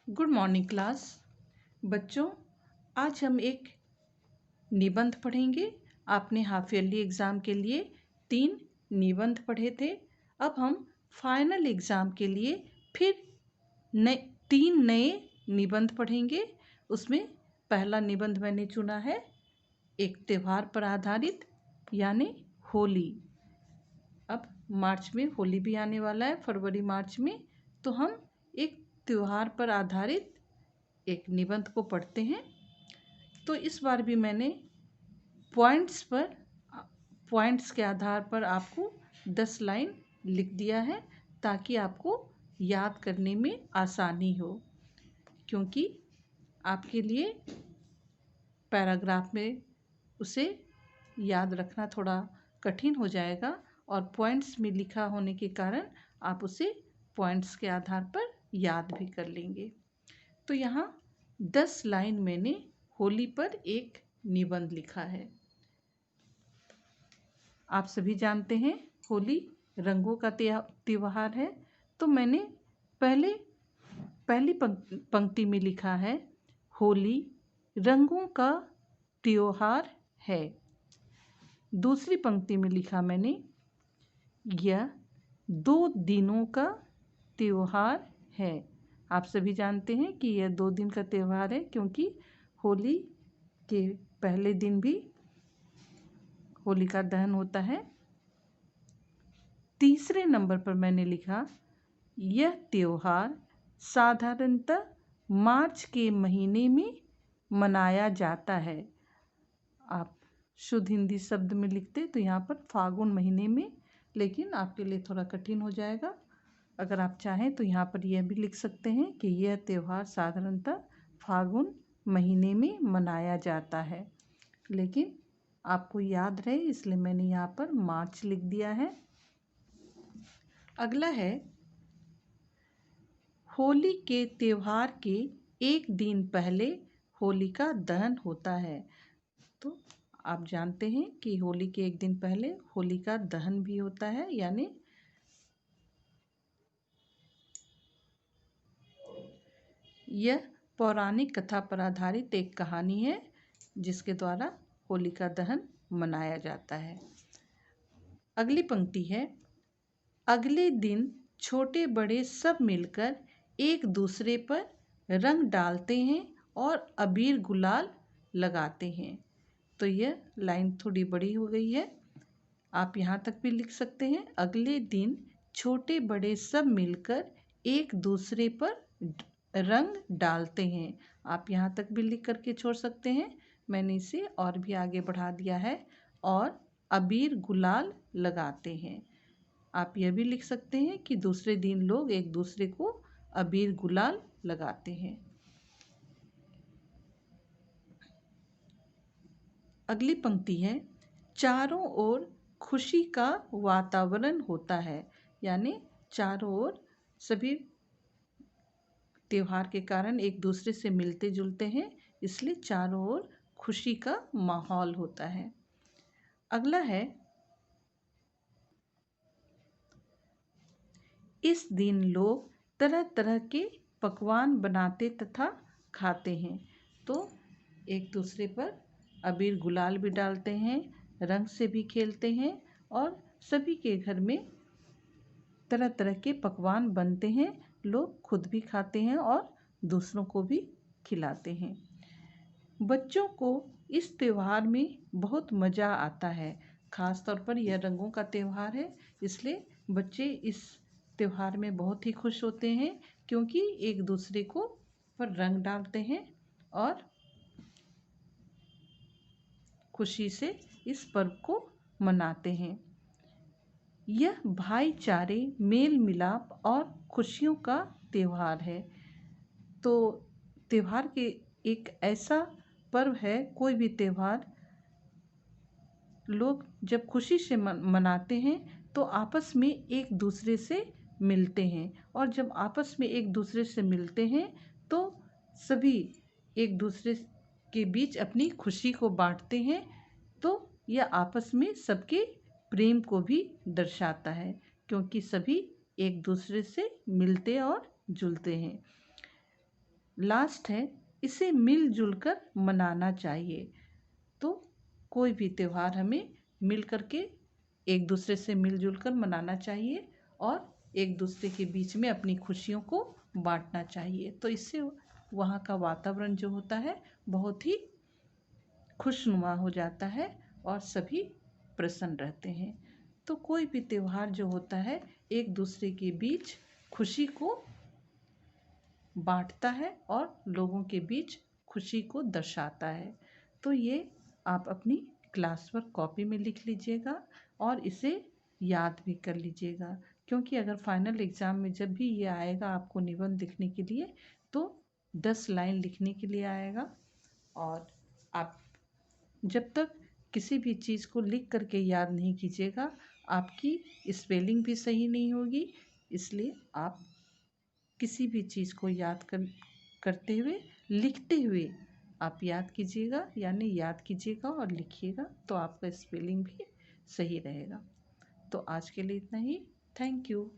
Good morning class. बच्चों, आज हम एक निबंध पढ़ेंगे। आपने हाफ ईयरली एग्ज़ाम के लिए 3 निबंध पढ़े थे। अब हम फाइनल एग्ज़ाम के लिए फिर 3 नए निबंध पढ़ेंगे। उसमें पहला निबंध मैंने चुना है एक त्यौहार पर आधारित, यानी होली। अब मार्च में होली भी आने वाला है, फरवरी मार्च में, तो हम एक त्यौहार पर आधारित एक निबंध को पढ़ते हैं। तो इस बार भी मैंने पॉइंट्स के आधार पर आपको 10 लाइन लिख दिया है, ताकि आपको याद करने में आसानी हो, क्योंकि आपके लिए पैराग्राफ में उसे याद रखना थोड़ा कठिन हो जाएगा, और पॉइंट्स में लिखा होने के कारण आप उसे पॉइंट्स के आधार पर याद भी कर लेंगे। तो यहाँ 10 लाइन मैंने होली पर एक निबंध लिखा है। आप सभी जानते हैं होली रंगों का त्योहार है। तो मैंने पहली पंक्ति में लिखा है होली रंगों का त्योहार है। दूसरी पंक्ति में लिखा मैंने यह 2 दिनों का त्योहार है। आप सभी जानते हैं कि यह 2 दिन का त्यौहार है, क्योंकि होली के पहले दिन भी होलिका दहन होता है। तीसरे नंबर पर मैंने लिखा यह त्यौहार साधारणतः मार्च के महीने में मनाया जाता है। आप शुद्ध हिंदी शब्द में लिखते तो यहाँ पर फागुन महीने में, लेकिन आपके लिए थोड़ा कठिन हो जाएगा। अगर आप चाहें तो यहाँ पर यह भी लिख सकते हैं कि यह त्यौहार साधारणतः फागुन महीने में मनाया जाता है, लेकिन आपको याद रहे इसलिए मैंने यहाँ पर मार्च लिख दिया है। अगला है होली के त्यौहार के एक दिन पहले होलिका दहन होता है। तो आप जानते हैं कि होली के एक दिन पहले होलिका दहन भी होता है, यानी यह पौराणिक कथा पर आधारित एक कहानी है, जिसके द्वारा होलिका दहन मनाया जाता है। अगली पंक्ति है अगले दिन छोटे बड़े सब मिलकर एक दूसरे पर रंग डालते हैं और अबीर गुलाल लगाते हैं। तो यह लाइन थोड़ी बड़ी हो गई है, आप यहाँ तक भी लिख सकते हैं अगले दिन छोटे बड़े सब मिलकर एक दूसरे पर रंग डालते हैं। आप यहाँ तक भी लिख करके छोड़ सकते हैं, मैंने इसे और भी आगे बढ़ा दिया है, और अबीर गुलाल लगाते हैं। आप यह भी लिख सकते हैं कि दूसरे दिन लोग एक दूसरे को अबीर गुलाल लगाते हैं। अगली पंक्ति है चारों ओर खुशी का वातावरण होता है, यानी चारों ओर सभी त्योहार के कारण एक दूसरे से मिलते जुलते हैं, इसलिए चारों ओर खुशी का माहौल होता है। अगला है इस दिन लोग तरह तरह के पकवान बनाते तथा खाते हैं। तो एक दूसरे पर अबीर गुलाल भी डालते हैं, रंग से भी खेलते हैं, और सभी के घर में तरह तरह के पकवान बनते हैं। लोग खुद भी खाते हैं और दूसरों को भी खिलाते हैं। बच्चों को इस त्यौहार में बहुत मज़ा आता है। ख़ास तौर पर यह रंगों का त्यौहार है, इसलिए बच्चे इस त्यौहार में बहुत ही खुश होते हैं, क्योंकि एक दूसरे को पर रंग डालते हैं और खुशी से इस पर्व को मनाते हैं। यह भाईचारे, मेल मिलाप और खुशियों का त्यौहार है। तो त्यौहार के एक ऐसा पर्व है, कोई भी त्यौहार लोग जब खुशी से मनाते हैं तो आपस में एक दूसरे से मिलते हैं, और जब आपस में एक दूसरे से मिलते हैं तो सभी एक दूसरे के बीच अपनी खुशी को बांटते हैं। तो यह आपस में सबके प्रेम को भी दर्शाता है, क्योंकि सभी एक दूसरे से मिलते और जुलते हैं। लास्ट है, इसे मिलजुल कर मनाना चाहिए। तो कोई भी त्यौहार हमें मिल कर के एक दूसरे से मिलजुल कर मनाना चाहिए और एक दूसरे के बीच में अपनी खुशियों को बांटना चाहिए। तो इससे वहाँ का वातावरण जो होता है बहुत ही खुशनुमा हो जाता है और सभी प्रसन्न रहते हैं। तो कोई भी त्यौहार जो होता है एक दूसरे के बीच खुशी को बांटता है और लोगों के बीच खुशी को दर्शाता है। तो ये आप अपनी क्लास वर्क कॉपी में लिख लीजिएगा और इसे याद भी कर लीजिएगा, क्योंकि अगर फाइनल एग्ज़ाम में जब भी ये आएगा आपको निबंध लिखने के लिए, तो 10 लाइन लिखने के लिए आएगा। और आप जब तक किसी भी चीज़ को लिख करके याद नहीं कीजिएगा, आपकी स्पेलिंग भी सही नहीं होगी। इसलिए आप किसी भी चीज़ को करते हुए, लिखते हुए आप याद कीजिएगा, यानी याद कीजिएगा और लिखिएगा, तो आपका स्पेलिंग भी सही रहेगा। तो आज के लिए इतना ही। Thank you.